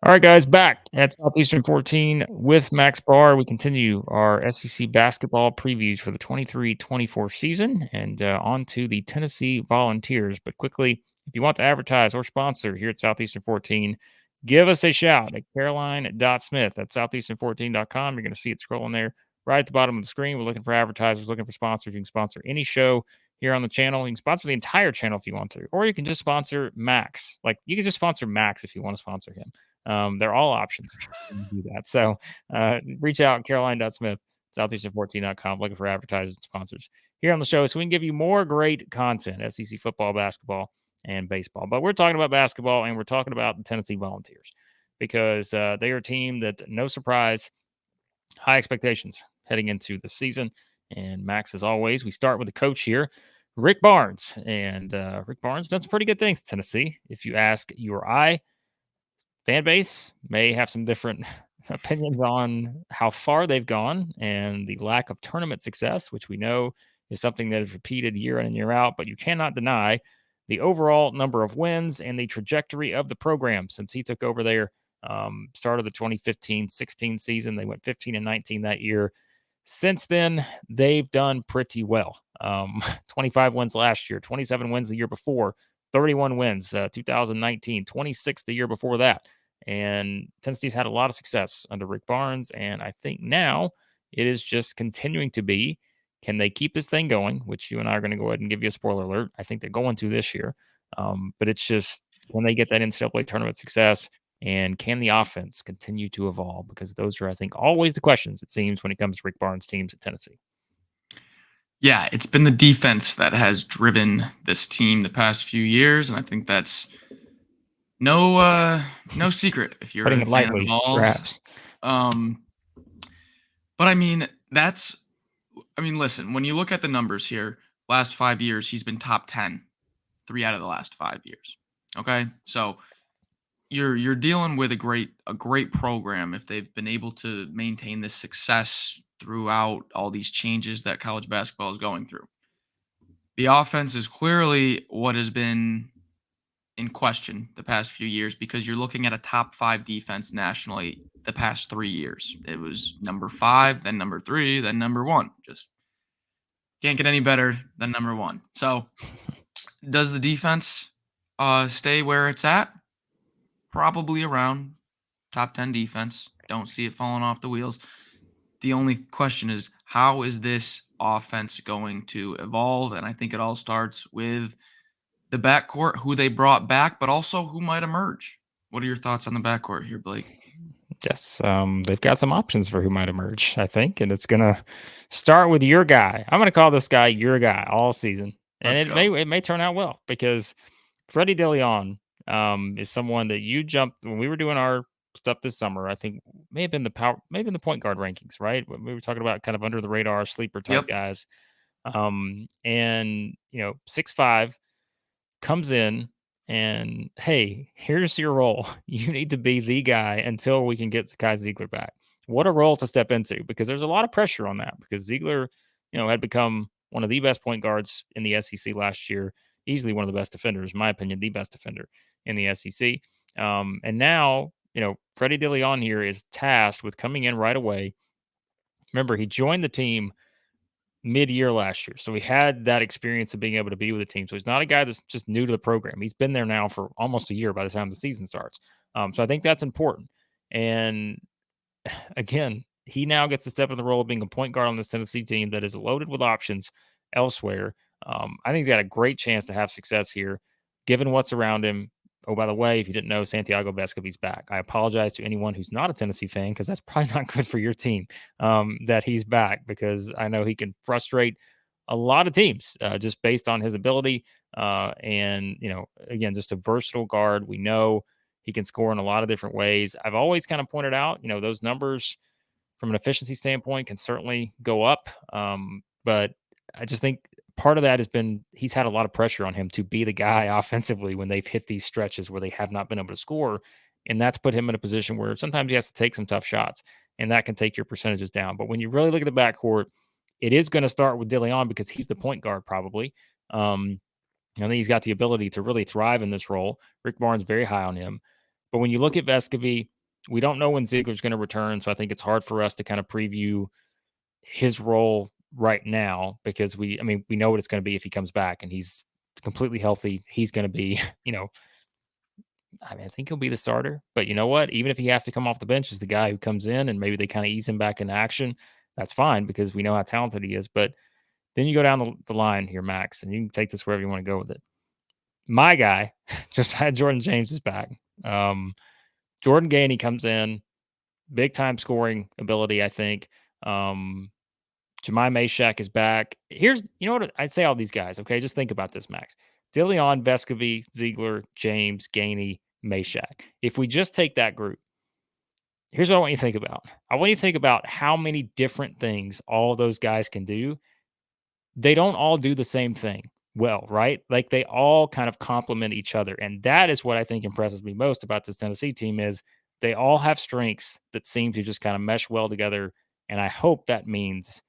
All right, guys, back at Southeastern 14 with Max Barr. We continue our SEC basketball previews for the 23-24 season and on to the Tennessee Volunteers. But quickly, if you want to advertise or sponsor here at Southeastern 14, give us a shout at caroline.smith at southeastern14.com. You're going to see it scrolling there right at the bottom of the screen. We're looking for advertisers, looking for sponsors. You can sponsor any show here on the channel. You can sponsor the entire channel if you want to, or you can just sponsor Max. Like, you can just sponsor Max if you want to sponsor him. They're all options. You can do that. So reach out, caroline.smith, southeastern14.com, looking for advertisers and sponsors here on the show so we can give you more great content, SEC football, basketball, and baseball. But we're talking about basketball, and we're talking about the Tennessee Volunteers because they are a team that, no surprise, high expectations heading into the season. And Max, as always, we start with the coach here, Rick Barnes. And Rick Barnes done some pretty good things in Tennessee. If you ask you or I, fan base may have some different opinions on how far they've gone and the lack of tournament success, which we know is something that is repeated year in and year out. But you cannot deny the overall number of wins and the trajectory of the program since he took over there. Start of the 2015-16 season, they went 15-19 that year. Since then, they've done pretty well. 25 wins last year, 27 wins the year before, 31 wins 2019, 26 the year before that. And Tennessee's had a lot of success under Rick Barnes. And I think now it is just continuing to be, can they keep this thing going? Which you and I are going to go ahead and give you a spoiler alert. I think they're going to this year. But it's just when they get that NCAA tournament success, and can the offense continue to evolve? Because those are, I think, always the questions, it seems, when it comes to Rick Barnes' teams at Tennessee. Yeah, it's been the defense that has driven this team the past few years, and I think that's no secret if you're Putting a it fan of the lightly, Vols. perhaps. But listen, when you look at the numbers here, last 5 years, he's been top 10, 3 out of the last 5 years. Okay, so you're dealing with a great program if they've been able to maintain this success throughout all these changes that college basketball is going through. The offense is clearly what has been in question the past few years because you're looking at a top 5 defense nationally the past 3 years. It was number 5, then number 3, then number 1. Just can't get any better than number 1. So does the defense stay where it's at? Probably around top 10 defense. Don't see it falling off the wheels. The only question is, how is this offense going to evolve? And I think it all starts with the backcourt, who they brought back, but also who might emerge. What are your thoughts on the backcourt here, Blake? Yes, they've got some options for who might emerge, I think, and it's going to start with your guy. I'm going to call this guy your guy all season, and Let's go. it may turn out well because Freddie Dilione is someone that you jumped when we were doing our stuff this summer. I think maybe in the point guard rankings, right? When we were talking about kind of under the radar sleeper type Yep. guys, and 6'5" comes in. And hey, here's your role. You need to be the guy until we can get Zakai Zeigler back. What a role to step into because there's a lot of pressure on that because Zeigler, had become one of the best point guards in the SEC last year, easily one of the best defenders, in my opinion, the best defender in the SEC. And now, Freddie Dilione here is tasked with coming in right away. Remember, he joined the team mid-year last year. So he had that experience of being able to be with the team. So he's not a guy that's just new to the program. He's been there now for almost a year by the time the season starts. So I think that's important. And again, he now gets to step in the role of being a point guard on this Tennessee team that is loaded with options elsewhere. I think he's got a great chance to have success here, given what's around him. Oh, by the way, if you didn't know, Santiago Vescovi's back. I apologize to anyone who's not a Tennessee fan because that's probably not good for your team that he's back because I know he can frustrate a lot of teams just based on his ability. And, again, just a versatile guard. We know he can score in a lot of different ways. I've always kind of pointed out, those numbers from an efficiency standpoint can certainly go up. But I just think part of that has been he's had a lot of pressure on him to be the guy offensively when they've hit these stretches where they have not been able to score. And that's put him in a position where sometimes he has to take some tough shots, and that can take your percentages down. But when you really look at the backcourt, it is going to start with Dilione because he's the point guard probably. I think he's got the ability to really thrive in this role. Rick Barnes very high on him. But when you look at Vescovy, We don't know when Ziegler's going to return, so I think it's hard for us to kind of preview his role right now because we know what it's going to be if he comes back and he's completely healthy. He's going to be, I think he'll be the starter. But you know what? Even if he has to come off the bench as the guy who comes in and maybe they kind of ease him back into action, that's fine because we know how talented he is. But then you go down the line here, Max, and you can take this wherever you want to go with it. My guy, Josiah-Jordan James is back. Jordan Gainey comes in, big time scoring ability, I think. Jemai Meshack is back. You know what? I'd say all these guys, okay? Just think about this, Max. Dilione, Vescovi, Zeigler, James, Gainey, Meshack. If we just take that group, here's what I want you to think about. I want you to think about how many different things all those guys can do. They don't all do the same thing well, right? Like they all kind of complement each other. And that is what I think impresses me most about this Tennessee team is they all have strengths that seem to just kind of mesh well together. And I hope that means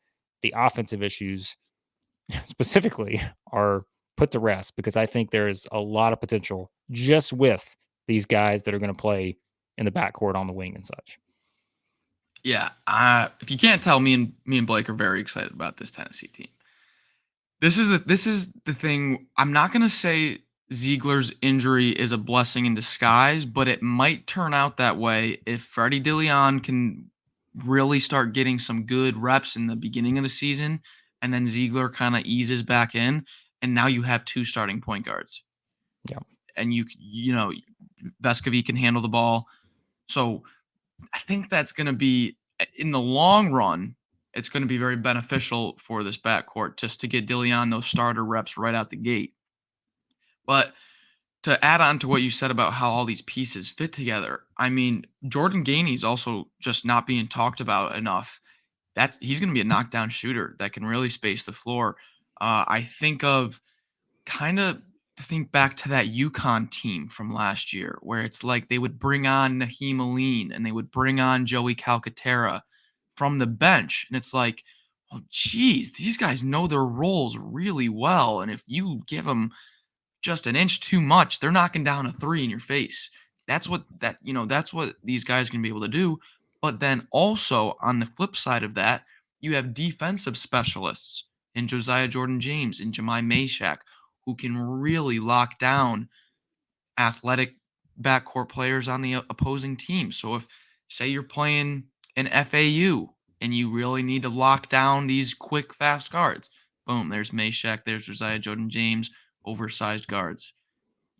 the offensive issues specifically are put to rest because I think there is a lot of potential just with these guys that are going to play in the backcourt on the wing and such. Yeah, if you can't tell, me and Blake are very excited about this Tennessee team. This is the thing. I'm not gonna say Ziegler's injury is a blessing in disguise, but it might turn out that way if Freddie Dilione can really start getting some good reps in the beginning of the season, and then Ziegler kind of eases back in, and now you have two starting point guards. Yeah, and you know Vescovi can handle the ball, so I think that's going to be in the long run. It's going to be very beneficial for this backcourt just to get Dilione those starter reps right out the gate. But to add on to what you said about how all these pieces fit together, I mean, Jordan Gainey is also just not being talked about enough. He's going to be a knockdown shooter that can really space the floor. I think of kind of think back to that UConn team from last year where it's like they would bring on Naheem Aline and they would bring on Joey Calcaterra from the bench. And it's like, oh, geez, these guys know their roles really well. And if you give them just an inch too much, they're knocking down a three in your face. That's what these guys can be able to do. But then also on the flip side of that, you have defensive specialists in Josiah-Jordan James and Jemai Meshack who can really lock down athletic backcourt players on the opposing team. So if say you're playing an FAU and you really need to lock down these quick, fast guards, boom, there's Meshack, there's Josiah-Jordan James, oversized guards.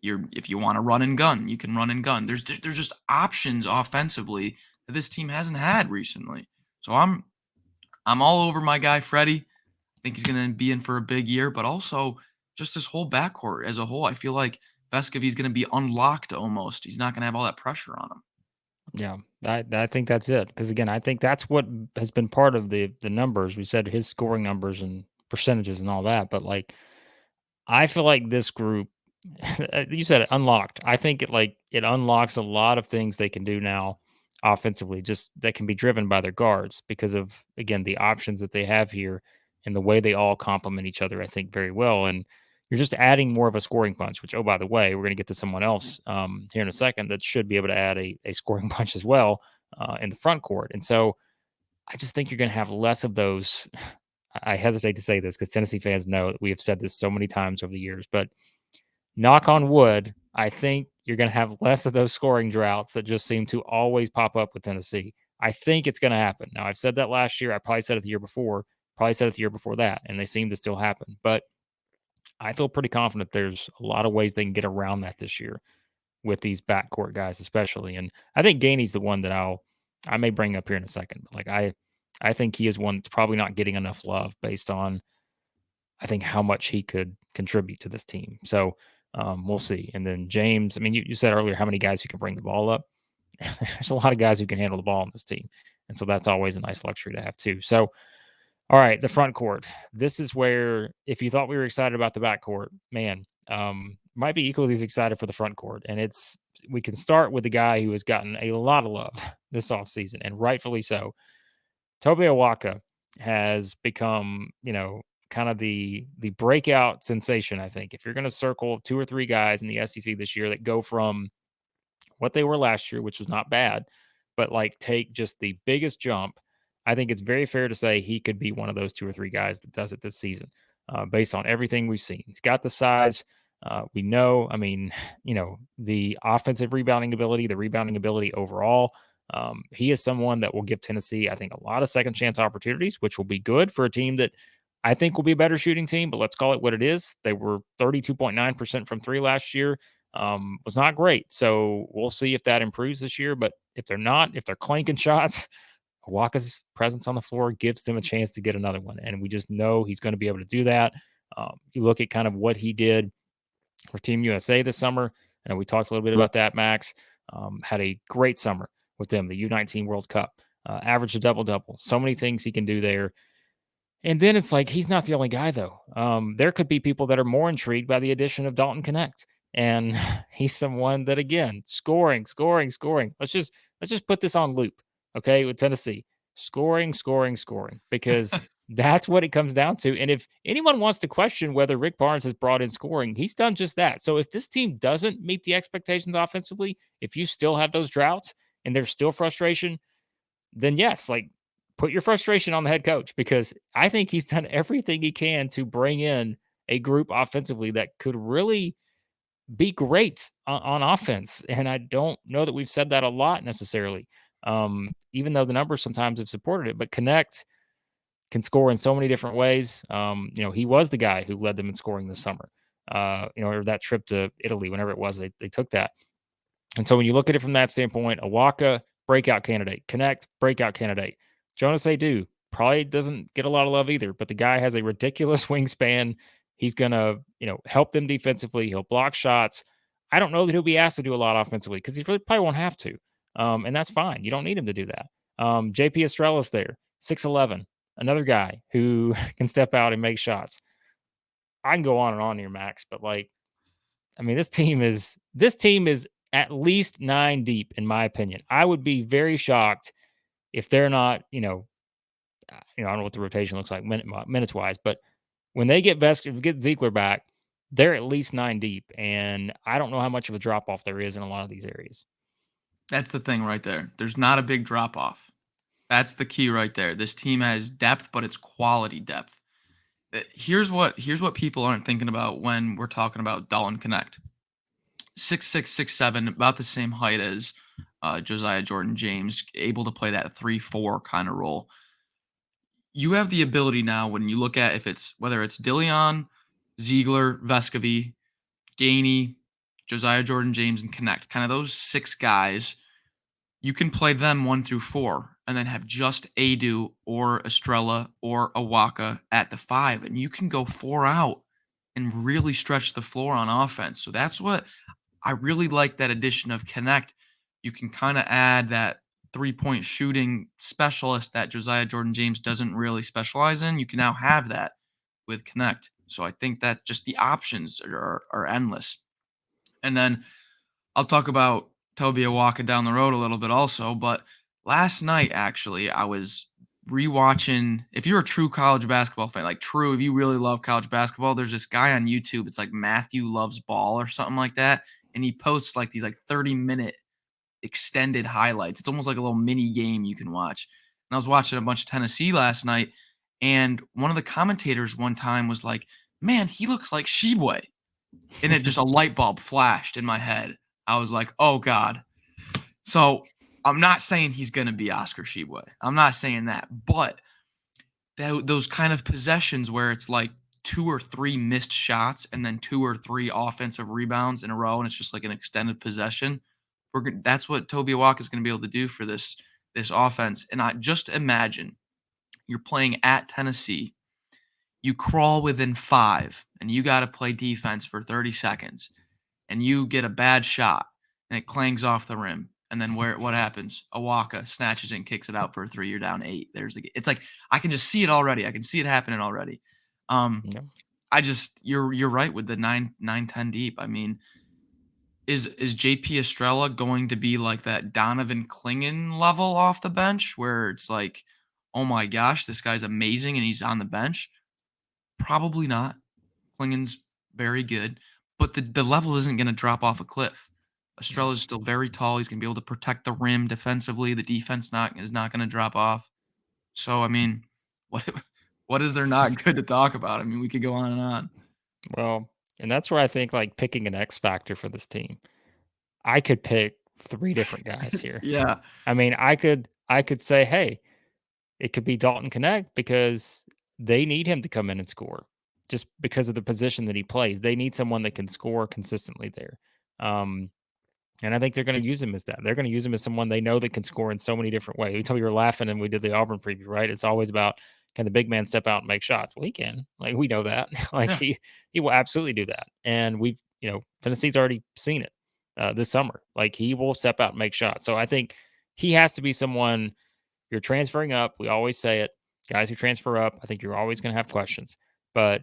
If you want to run and gun, you can run and gun. There's just options offensively that this team hasn't had recently. So I'm all over my guy Freddie. I think he's going to be in for a big year, but also just this whole backcourt as a whole. I feel like Vescovi's going to be unlocked almost. He's not going to have all that pressure on him. Yeah, I think that's it. Because again, I think that's what has been part of the numbers. We said his scoring numbers and percentages and all that, but like I feel like this group, you said it unlocked. I think it unlocks a lot of things they can do now offensively, just that can be driven by their guards because of again the options that they have here and the way they all complement each other. I think very well, and you're just adding more of a scoring punch. Which, oh by the way, we're going to get to someone else here in a second that should be able to add a scoring punch as well in the front court. And so I just think you're going to have less of those. I hesitate to say this because Tennessee fans know that we have said this so many times over the years, but knock on wood, I think you're going to have less of those scoring droughts that just seem to always pop up with Tennessee. I think it's going to happen. Now, I've said that last year. I probably said it the year before, probably said it the year before that, and they seem to still happen. But I feel pretty confident there's a lot of ways they can get around that this year with these backcourt guys, especially. And I think Gainey's the one that I may bring up here in a second. But like I think he is one that's probably not getting enough love based on I think how much he could contribute to this team. So we'll see. And then James, I mean, you said earlier how many guys who can bring the ball up. There's a lot of guys who can handle the ball on this team. And so that's always a nice luxury to have too. So, all right, the front court. This is where, if you thought we were excited about the back court, man, might be equally as excited for the front court. And we can start with the guy who has gotten a lot of love this offseason, and rightfully so. Tobe Awaka has become, kind of the breakout sensation, I think. If you're going to circle two or three guys in the SEC this year that go from what they were last year, which was not bad, but like take just the biggest jump, I think it's very fair to say he could be one of those 2 or 3 guys that does it this season, based on everything we've seen. He's got the size. We know, I mean, the offensive rebounding ability, the rebounding ability overall. He is someone that will give Tennessee, I think, a lot of second chance opportunities, which will be good for a team that I think will be a better shooting team, but let's call it what it is. They were 32.9% from three last year. Was not great. So we'll see if that improves this year. But if they're not, if they're clanking shots, Awaka's presence on the floor gives them a chance to get another one. And we just know he's going to be able to do that. You look at kind of what he did for Team USA this summer, and we talked a little bit about that, Max. Had a great summer with them, the U19 World Cup, averaged a double-double. So many things he can do there. And then it's like he's not the only guy, though. There could be people that are more intrigued by the addition of Dalton Knecht, and he's someone that, again, scoring, scoring, scoring. Let's just put this on loop, okay? With Tennessee, scoring, scoring, scoring, because that's what it comes down to. And if anyone wants to question whether Rick Barnes has brought in scoring, he's done just that. So if this team doesn't meet the expectations offensively, if you still have those droughts and there's still frustration, then yes, like put your frustration on the head coach, because I think he's done everything he can to bring in a group offensively that could really be great on offense. And I don't know that we've said that a lot necessarily, even though the numbers sometimes have supported it. But Knecht can score in so many different ways. He was the guy who led them in scoring this summer, or that trip to Italy, whenever it was, they took that. And so when you look at it from that standpoint, Awaka, breakout candidate. Knecht, breakout candidate. Jonas Adu probably doesn't get a lot of love either, but the guy has a ridiculous wingspan. He's going to, help them defensively. He'll block shots. I don't know that he'll be asked to do a lot offensively because he really probably won't have to. And that's fine. You don't need him to do that. JP Estrella's there, 6'11", another guy who can step out and make shots. I can go on and on here, Max, but this team is at least 9 deep, in my opinion. I would be very shocked if they're not, I don't know what the rotation looks like minutes wise, but when they get Zeigler back, they're at least 9 deep, and I don't know how much of a drop off there is in a lot of these areas. That's the thing right there. There's not a big drop off. That's the key right there. This team has depth, but it's quality depth. Here's what people aren't thinking about when we're talking about Dalton Knecht. 6'6", 6'7", about the same height as Josiah-Jordan James, able to play that 3-4 kind of role. You have the ability now, when you look at whether it's Dilione, Zeigler, Vescovi, Gainey, Josiah-Jordan James, and Knecht, kind of those 6 guys, you can play them 1 through 4 and then have just Adu or Estrella or Awaka at the 5, and you can go 4 out and really stretch the floor on offense. So that's what I really like, that addition of Knecht. You can kind of add that 3-point shooting specialist that Josiah-Jordan James doesn't really specialize in. You can now have that with Knecht. So I think that just the options are endless. And then I'll talk about Tobe Awaka down the road a little bit also. But last night, actually, I was rewatching. If you're a true college basketball fan, if you really love college basketball, there's this guy on YouTube. It's like Matthew Loves Ball or something like that. And he posts these 30-minute extended highlights. It's almost like a little mini game you can watch. And I was watching a bunch of Tennessee last night, and one of the commentators one time was like, "Man, he looks like Shibwe." And it just a light bulb flashed in my head. I was like, "Oh God." So I'm not saying he's going to be Oscar Shibwe. I'm not saying that, but those kind of possessions where it's like 2 or 3 missed shots and then 2 or 3 offensive rebounds in a row, and it's just like an extended possession. That's what Tobe Awaka is going to be able to do for this offense. And I just imagine you're playing at Tennessee, you crawl within 5, and you got to play defense for 30 seconds, and you get a bad shot, and it clangs off the rim. And then what happens? Awaka snatches it and kicks it out for a 3. You're down 8. It's like I can just see it already. I can see it happening already. You're right with the 9-10 deep. I mean, is JP Estrella going to be like that Donovan Clingan level off the bench where it's like, oh my gosh, this guy's amazing and he's on the bench? Probably not. Clingan's very good, but the level isn't going to drop off a cliff. Estrella's still very tall. He's gonna be able to protect the rim defensively. The defense is not gonna drop off. So, I mean, what what is there not good to talk about? I mean, we could go on and on. Well, and that's where I think, like, picking an X factor for this team, I could pick 3 different guys here. Yeah. I mean, I could say, "Hey, it could be Dalton Knecht because they need him to come in and score just because of the position that he plays. They need someone that can score consistently there." Um, and I think they're gonna use him as that. They're gonna use him as someone they know that can score in so many different ways. We told you we were laughing and we did the Auburn preview, right? It's always about, can the big man step out and make shots? Well, he can. Like, we know that. Like, Yeah. he will absolutely do that. And Tennessee's already seen it this summer. Like, he will step out and make shots. So I think he has to be someone. You're transferring up. We always say it. Guys who transfer up, I think you're always gonna have questions. But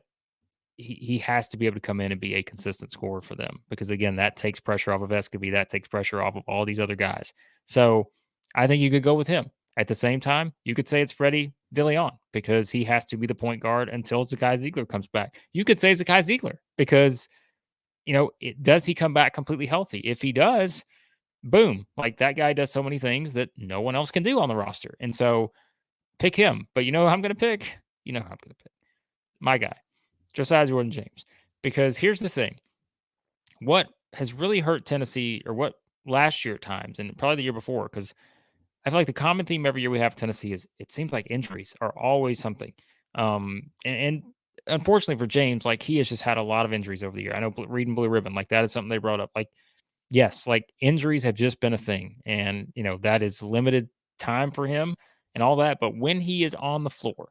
he has to be able to come in and be a consistent scorer for them because, again, that takes pressure off of Vescovi. That takes pressure off of all these other guys. So I think you could go with him. At the same time, you could say it's Freddie Dilione because he has to be the point guard until Zakai Zeigler comes back. You could say Zakai Zeigler because, does he come back completely healthy? If he does, boom, like, that guy does so many things that no one else can do on the roster. And so pick him. But you know who I'm going to pick? You know who I'm going to pick? My guy, Josiah-Jordan James. Because here's the thing. What has really hurt Tennessee, or what last year at times, and probably the year before, because I feel like the common theme every year we have at Tennessee is it seems like injuries are always something. And unfortunately for James, like, he has just had a lot of injuries over the year. I know reading Blue Ribbon, like, that is something they brought up. Like, yes, like, injuries have just been a thing, and that is limited time for him and all that. But when he is on the floor,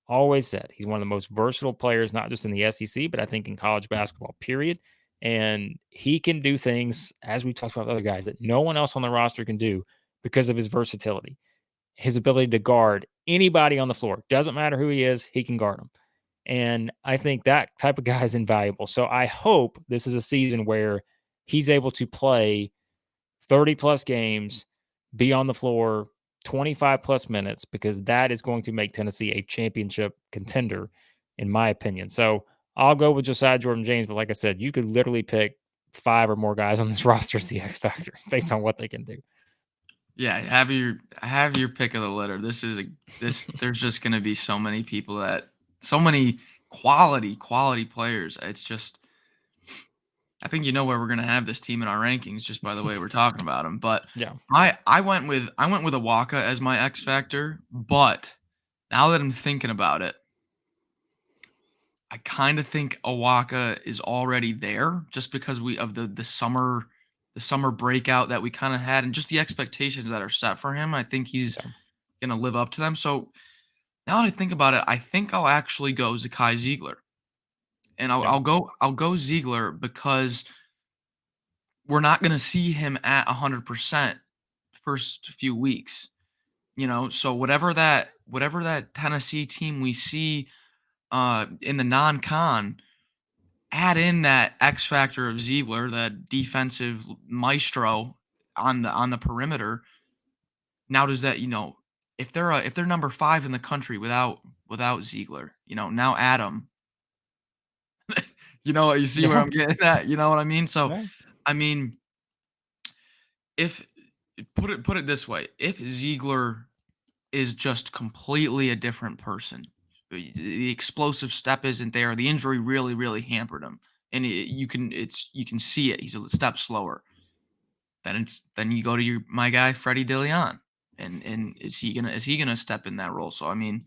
always said he's one of the most versatile players, not just in the SEC, but I think in college basketball, period. And he can do things, as we talked about with other guys, that no one else on the roster can do because of his versatility, his ability to guard anybody on the floor. Doesn't matter who he is, he can guard them. And I think that type of guy is invaluable. So I hope this is a season where he's able to play 30 plus games, be on the floor 25 plus minutes, because that is going to make Tennessee a championship contender, in my opinion. So I'll go with Josiah-Jordan James. But like I said, you could literally pick 5 or more guys on this roster as the X factor based on what they can do. Yeah, have your pick of the litter. There's just gonna be so many people so many quality players. It's just, I think you know where we're gonna have this team in our rankings just by the way we're talking about them. But Yeah. I went with Awaka as my X factor, but now that I'm thinking about it, I kind of think Awaka is already there just because we of the summer breakout that we kind of had and just the expectations that are set for him. I think he's So, gonna live up to them. So now that I think about it, I think I'll actually go Zakai Zeigler. And I'll, yeah. I'll go Ziegler because we're not going to see him at 100% first few weeks. So whatever that Tennessee team we see in the non-con, add in that X factor of Ziegler, that defensive maestro on the perimeter. Now does that, if they're number 5 in the country without Ziegler, now add him. You see where Yeah. I'm getting at? You know what I mean? So, Yeah. I mean, if put it this way, if Ziegler is just completely a different person, the explosive step isn't there, the injury really hampered him, and you can see it. He's a step slower. Then you go to my guy Freddie Dilione, and is he gonna step in that role? So I mean,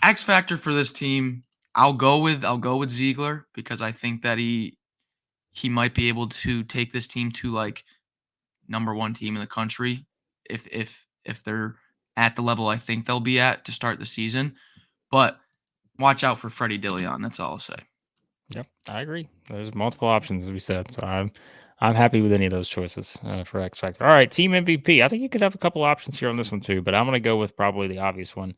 X factor for this team, I'll go with Ziegler because I think that he might be able to take this team to like number 1 team in the country if they're at the level I think they'll be at to start the season. But watch out for Freddie Dilion. That's all I'll say. Yep, I agree. There's multiple options, as we said, so I'm happy with any of those choices for X Factor. All right, team MVP. I think you could have a couple options here on this one too, but I'm going to go with probably the obvious one.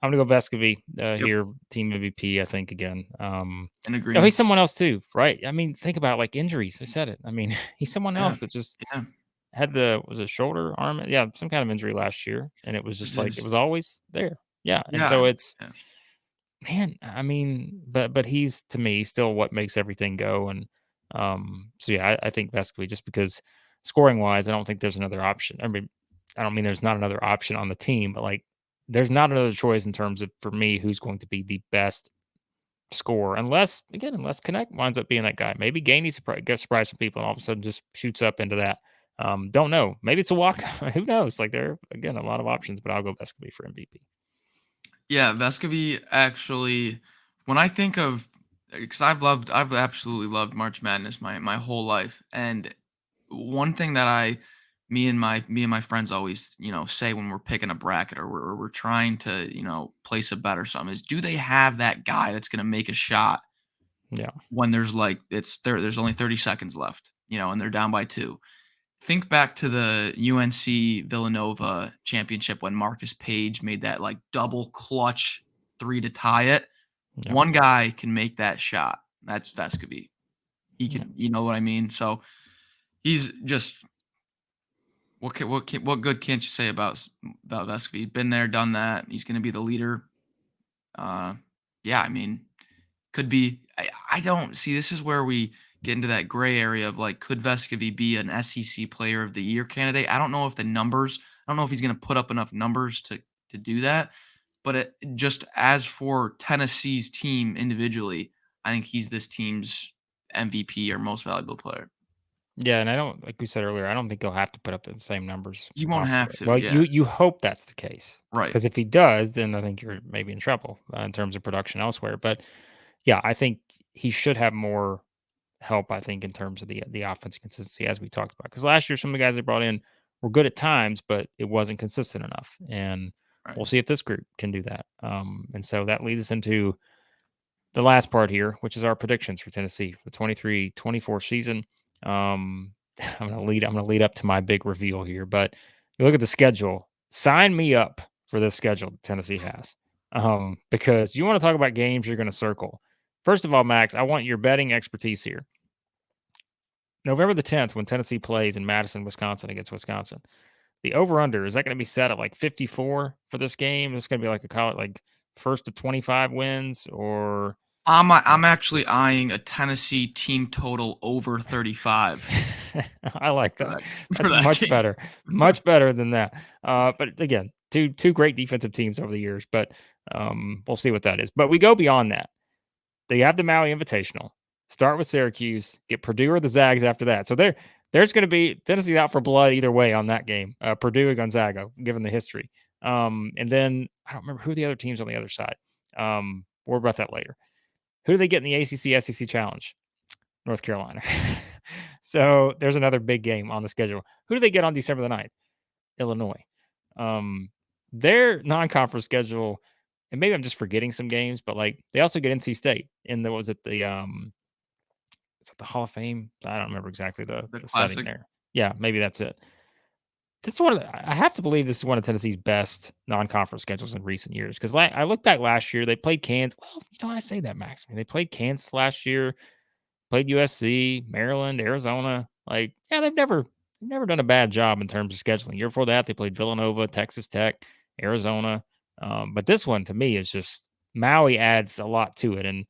I'm going to go Vescovi Yep, here, team MVP. I think again. in He's agreement. someone else too, right? I mean, think about, like, injuries. I said it. I mean, he's someone Yeah, else that just yeah. had was it shoulder, arm? Yeah, some kind of injury last year, and it was This just like it is was always there. Yeah, and yeah, so it's, yeah. man, I mean, but he's, to me, still what makes everything go. And so yeah, I think Vescovi, just because scoring wise, I don't think there's another option. I mean, I don't mean there's not another option on the team, but like there's not another choice in terms of for me who's going to be the best scorer, unless Connect winds up being that guy. Maybe Gainey surprise some people and all of a sudden just shoots up into that. Don't know. Maybe it's a walk. Who knows? Like there are, again, a lot of options, but I'll go Vescovi for MVP. Yeah, Vescovi actually, when I think of, because I've absolutely loved March Madness my whole life, and one thing that me and my friends always say when we're picking a bracket or we're trying to place a bet or something is, do they have that guy that's going to make a shot Yeah. when there's only 30 seconds left, and they're down by 2. Think back to the UNC Villanova championship when Marcus Page made that like double clutch 3 to tie it. Yeah. One guy can make that shot. That's Vescovi. He Yeah. can, you know what I mean? So he's just what good can't you say about Vescovi? Been there, done that. He's going to be the leader. Yeah, I mean, could be. I don't see. This is where we get into that gray area of like, could Vescovi be an SEC Player of the Year candidate? I don't know if the numbers. I don't know if he's going to put up enough numbers to do that. But just as for Tennessee's team individually, I think he's this team's MVP or most valuable player. Yeah, and I don't, like we said earlier, I don't think he'll have to put up the same numbers He won't have possibly. to. Well, Yeah. you hope that's the case, Right. because if he does, then I think you're maybe in trouble in terms of production elsewhere. But yeah, I think he should have more help. I think in terms of the offensive consistency, as we talked about, because last year some of the guys they brought in were good at times, but it wasn't consistent enough. And Right. we'll see if this group can do that. And so that leads us into the last part here, which is our predictions for Tennessee for the 23-24 season. I'm gonna lead up to my big reveal here, but you look at the schedule. Sign me up for this schedule that Tennessee has, because you want to talk about games you're going to circle. First of all, Max, I want your betting expertise here. November the 10th, when Tennessee plays in Madison, Wisconsin against Wisconsin, the over/under, is that going to be set at like 54 for this game? Is going to be like a college, like first to 25 wins, or I'm actually eyeing a Tennessee team total over 35 I like for that. that for That's that game. much better than that. But again, two great defensive teams over the years, but we'll see what that is. But we go beyond that. They have the Maui Invitational. Start with Syracuse, get Purdue or the Zags after that. So there's going to be Tennessee out for blood either way on that game. Purdue or Gonzaga, given the history. And then I don't remember who the other teams on the other side. We'll about that later. Who do they get in the ACC SEC Challenge? North Carolina. So there's another big game on the schedule. Who do they get on December the 9th? Illinois. Their non-conference schedule, and maybe I'm just forgetting some games, but like they also get NC State in the was it the is it the Hall of Fame? I don't remember exactly the setting Classic. there. Yeah, maybe that's it. This is one of I have to believe this is one of Tennessee's best non-conference schedules in recent years, because I look back last year, they played Kansas. Well, I say that, Max. I mean, they played Kansas last year, played USC, Maryland, Arizona. Like, yeah, they've never done a bad job in terms of scheduling. Year before that, they played Villanova, Texas Tech, Arizona. But this one to me is just Maui adds a lot to it, and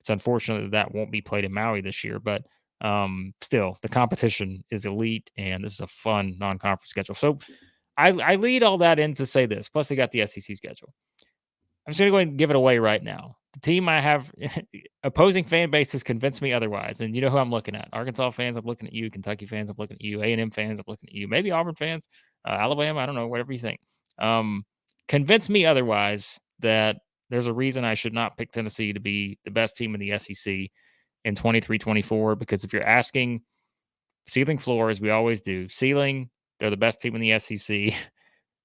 it's unfortunate that won't be played in Maui this year. But still, the competition is elite, and this is a fun non-conference schedule. So I lead all that in to say this. Plus, they got the SEC schedule. I'm just going to go ahead and give it away right now. The team I have, opposing fan bases convinced me otherwise. And you know who I'm looking at. Arkansas fans, I'm looking at you. Kentucky fans, I'm looking at you. A&M fans, I'm looking at you. Maybe Auburn fans, Alabama, I don't know, whatever you think. Convince me otherwise that there's a reason I should not pick Tennessee to be the best team in the SEC in 23-24. Because if you're asking ceiling floor, as we always do, ceiling, they're the best team in the SEC.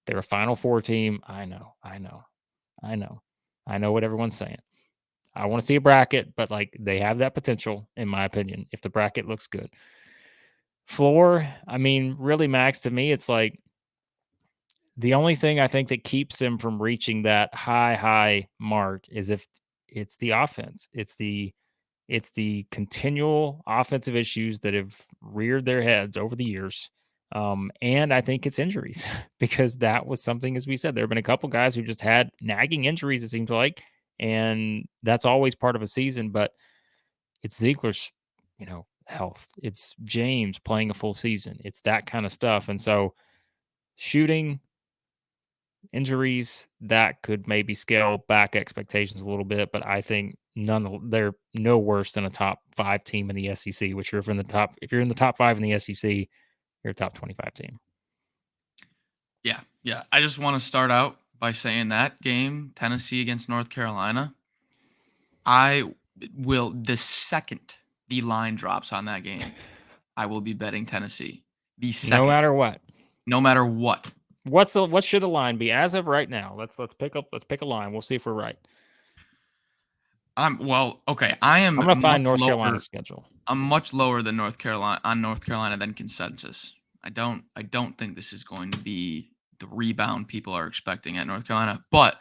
They're a Final Four team. I know. I know what everyone's saying. I want to see a bracket, but like they have that potential, in my opinion, if the bracket looks good. Floor, I mean, really, Max, to me, it's like the only thing I think that keeps them from reaching that high mark is if it's the offense. It's the continual offensive issues that have reared their heads over the years. And I think it's injuries because that was something, as we said, there have been a couple guys who just had nagging injuries, it seems like, and that's always part of a season. But it's Ziegler's, health. It's James playing a full season. It's that kind of stuff. And so shooting, injuries, that could maybe scale back expectations a little bit, but I think they're no worse than a top 5 team in the SEC, which if you're in the top 5 in the SEC, you're a top 25 team. Yeah, yeah. I just want to start out by saying that game, Tennessee against North Carolina, I will, the second the line drops on that game, I will be betting Tennessee. The No second, matter what. no matter what. What should the line be as of right now? Let's pick a line. We'll see if we're right. Okay. I am I'm gonna find much North lower. Carolina's schedule. I'm much lower than North Carolina than consensus. I don't think this is going to be the rebound people are expecting at North Carolina. But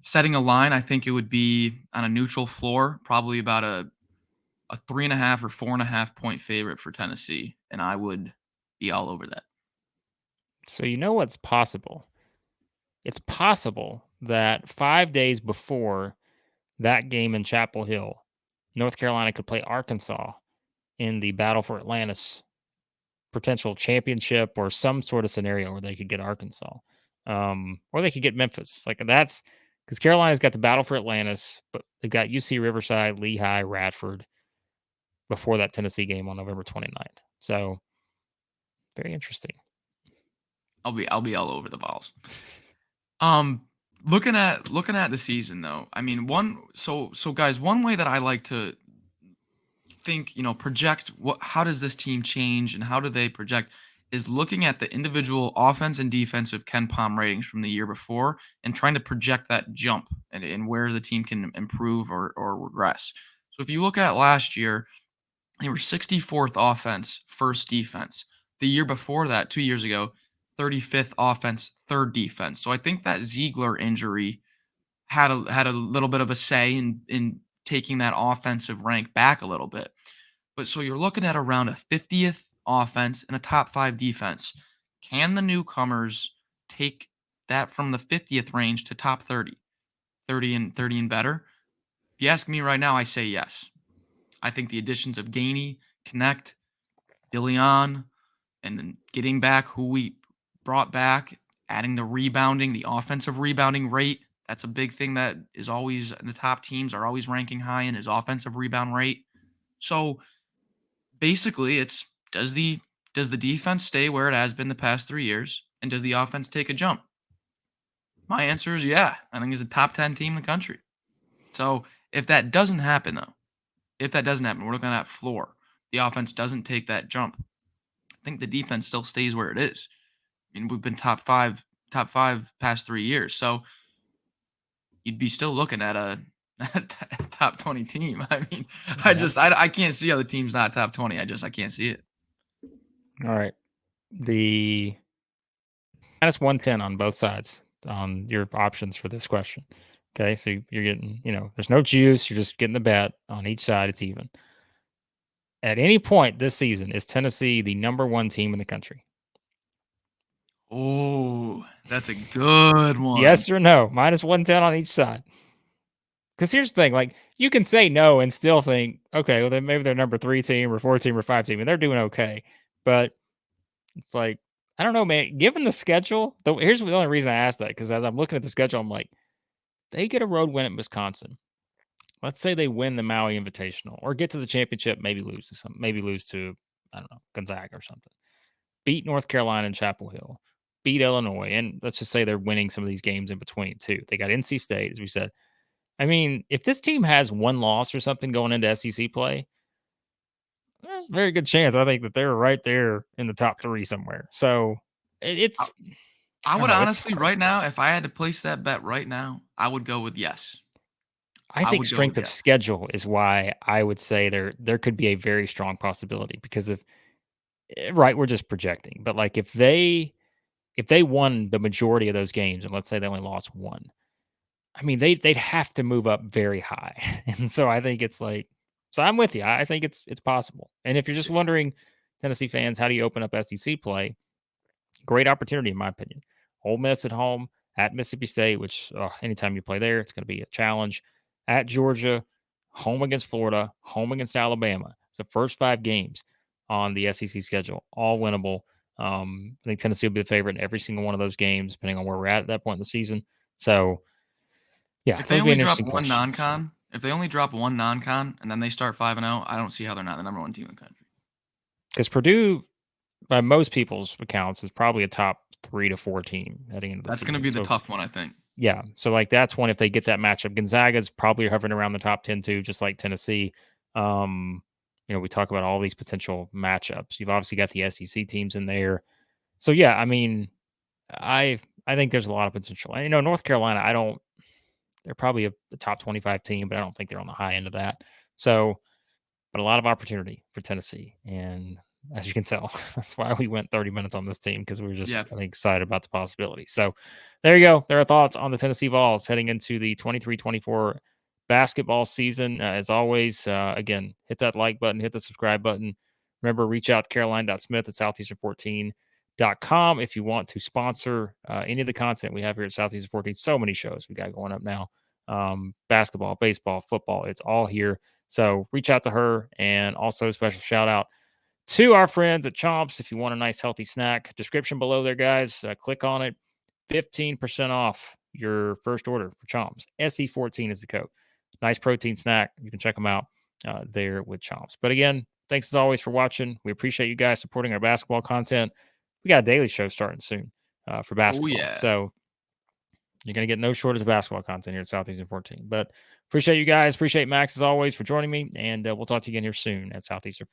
setting a line, I think it would be on a neutral floor, probably about a 3.5 or 4.5 point favorite for Tennessee, and I would be all over that. So you know what's possible? It's possible that 5 days before that game in Chapel Hill, North Carolina could play Arkansas in the battle for Atlantis potential championship or some sort of scenario where they could get Arkansas, or they could get Memphis. Like that's because Carolina's got the battle for Atlantis, but they've got UC Riverside, Lehigh, Radford before that Tennessee game on November 29th. So very interesting. I'll be all over the Vols. Looking at the season though, I mean, so guys, one way that I like to think, project how does this team change and how do they project is looking at the individual offense and defensive Ken Pom ratings from the year before and trying to project that jump and where the team can improve or regress. So if you look at last year, they were 64th offense, first defense. The year before that, 2 years ago, 35th offense, third defense. So I think that Zeigler injury had a little bit of a say in taking that offensive rank back a little bit. But so you're looking at around a 50th offense and a top 5 defense. Can the newcomers take that from the 50th range to top 30? 30 and better? If you ask me right now, I say yes. I think the additions of Gainey, Knecht, Dilione, and then getting back who we brought back, adding the rebounding, the offensive rebounding rate. That's a big thing that is always the top teams are always ranking high in is offensive rebound rate. So basically it's does the defense stay where it has been the past 3 years and does the offense take a jump? My answer is yeah. I think it's a top 10 team in the country. So if that doesn't happen though, we're looking at that floor. The offense doesn't take that jump. I think the defense still stays where it is. I mean, we've been top five past 3 years. So you'd be still looking at a top 20 team. I mean, I can't see other teams not top 20. I can't see it. All right. The minus 110 on both sides on your options for this question. Okay. So you're getting, there's no juice. You're just getting the bet on each side. It's even. At any point this season, is Tennessee the number 1 team in the country? Oh, that's a good one. Yes or no? Minus 110 on each side. Because here's the thing, like you can say no and still think, okay, well then maybe they're number 3 team or 4 team or 5 team, and they're doing okay. But it's like, I don't know, man. Given the schedule, here's the only reason I asked that, because as I'm looking at the schedule, I'm like, they get a road win at Wisconsin. Let's say they win the Maui Invitational or get to the championship, maybe lose to I don't know, Gonzaga or something. Beat North Carolina and Chapel Hill. Beat Illinois, and let's just say they're winning some of these games in between too. They got NC State, as we said. I mean, if this team has one loss or something going into SEC play, there's a very good chance I think that they're right there in the top 3 somewhere. So it's. I would honestly right now, if I had to place that bet right now, I would go with yes. I think strength of schedule is why I would say there could be a very strong possibility, because of right, we're just projecting, but like if they won the majority of those games and let's say they only lost 1, I mean they'd have to move up very high. And so I think it's like, so I'm with you. I think it's possible. And if you're just wondering, Tennessee fans, how do you open up SEC play? Great opportunity in my opinion. Ole Miss at home, at Mississippi State, which anytime you play there, it's going to be a challenge. At Georgia, home against Florida, home against Alabama. It's the first 5 games. on the SEC schedule, all winnable. I think Tennessee will be the favorite in every single one of those games, depending on where we're at that point in the season. So, yeah, If they that'll be only an drop interesting one question. non-con, if they only drop one non-con and then they start 5-0, I don't see how they're not the number one team in the country. Because Purdue, by most people's accounts, is probably a top 3 to 4 team heading into the That's season. going to be the So, tough one, I think. yeah. So, like, that's one if they get that matchup. Gonzaga's probably hovering around the top 10 too, just like Tennessee. We talk about all these potential matchups. You've obviously got the SEC teams in there. So, yeah, I mean, I think there's a lot of potential. And, North Carolina, they're probably a top 25 team, but I don't think they're on the high end of that. So, but a lot of opportunity for Tennessee. And as you can tell, that's why we went 30 minutes on this team, because we were just, I think, excited about the possibility. So there you go. There are thoughts on the Tennessee Vols heading into the 23-24 basketball season. As always, again, hit that like button, hit the subscribe button. Remember, reach out to caroline.smith at southeastern14.com if you want to sponsor any of the content we have here at Southeastern 14. So many shows we got going up now. Basketball, baseball, football, it's all here. So reach out to her. And also a special shout out to our friends at CHOMPS. If you want a nice healthy snack, description below there, guys. Click on it. 15% off your first order for CHOMPS. SE14 is the code. Nice protein snack. You can check them out there with CHOMPS. But again, thanks as always for watching. We appreciate you guys supporting our basketball content. We got a daily show starting soon for basketball. Oh, yeah. So you're going to get no shortage of basketball content here at Southeastern 14. But appreciate you guys. Appreciate Max, as always, for joining me. And we'll talk to you again here soon at Southeastern